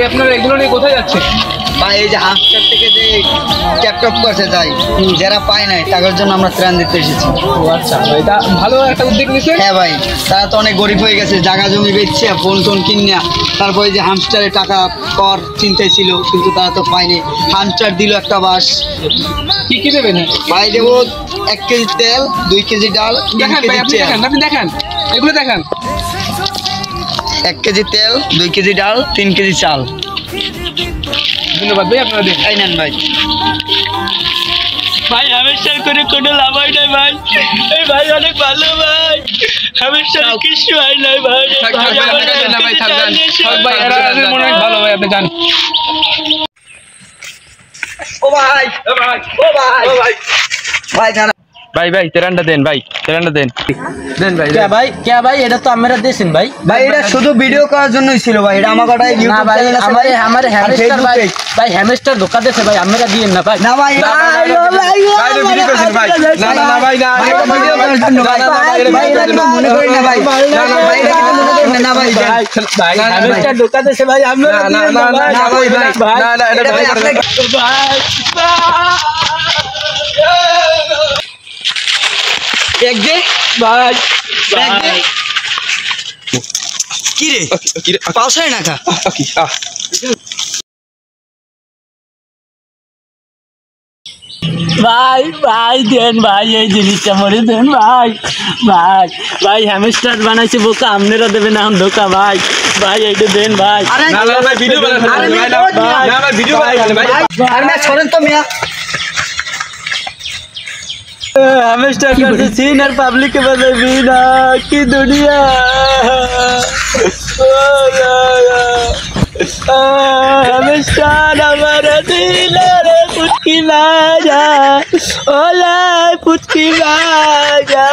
আপনারা এগুলো নিয়ে কোথায় যাচ্ছেন ভাই? এই যে হাসপাতাল থেকে যে ট্যাপটপ করতে যাই, যারা পায় নাই তাদের জন্য আমরা ত্রাণ দিতে এসেছি। ও আচ্ছা, এটা ভালো একটা উদ্যোগ নিয়েছে। হ্যাঁ ভাই, তারা তো অনেক গরিব হয়ে গেছে, জায়গা জমি বেচছে, ফোন টোন কিনে, তারপরে যে হামস্টারে টাকা কর চিন্তায় ছিল, কিন্তু তারা তো পায়নি। হামস্টার দিল একটা বাস। কি কি দেবেন ভাই? দেবো 1 কেজি তেল, 2 কেজি ডাল, 3 দেখেন ভাই, কেজি চাল। আপনি দেখেন এগুলো দেখেন। 1 কেজি তেল, 2 কেজি ডাল, 3 কেজি চাল। ধন্যবাদ ভাই, আপনারা দেন। এই নেন ভাই। ভাই হামেশার করে কোনো লাভ হয় নাই ভাই। এই ভাই অনেক ভালো ভাই, হামেশার কিছু হয় নাই ভাই। থাক ভাই, আপনি যান না ভাই, থাক যান। থাক ভাই, এরা মনে হয় ভালো ভাই, আপনি যান। ও ভাই, ও ভাই, ও ভাই, ও ভাই, ভাই জানা ভাই ভাই তেরানটা দেন ভাই, তেরানটা দেন। দেন ভাই। क्या भाई क्या भाई এটা তো আমরা দেছেন ভাই। ভাই এটা শুধু ভিডিও করার জন্যই ছিল ভাই। এটা আমার কাছে না ইউটিউব ভাই চ্যানেল আছে, हमारे हमारे আর হ্যামস্টার Facebook ভাই, page। ভাই হ্যামস্টার ধোকা দিয়েছে ভাই, আমরা দিয়েন না ভাই। না ভাই, ভাই ভিডিও করেছেন ভাই। না না না ভাই, না এটা ভিডিও করার জন্য ভাই। ভাই এটা কিন্তু মনে করি না ভাই। না না ভাই, এটা কিন্তু মনে করি না। না ভাই, ভাই হ্যামস্টার ধোকা দিয়েছে ভাই, আমরা না না না না না ভাই, ভাই, না না, এটা এটা ভাই ভাই আপনাকে এক দে ভাই এক দে। কি রে পাউসায় না খা। ভাই ভাই দেন ভাই, এই জিনিসটা মরে দেন ভাই। ভাই ভাই হ্যামস্টার বানাইছে বোকা, আপনারা দেবেন এখন ধোকা ভাই। ভাই এইটা দেন ভাই। আরে না না ভাই, ভিডিও বানাতে আরে ভাই। ভাই, না ভাই, ভিডিও বানাতে ভাই। আর মিয়া छोड़ेन तो मिया। हमेशा करते सीन और पब्लिक के बदले बीना की दुनिया। हमेशा हमारा दिल रे पुचकी बाजा, ओला पुचकी बाजा।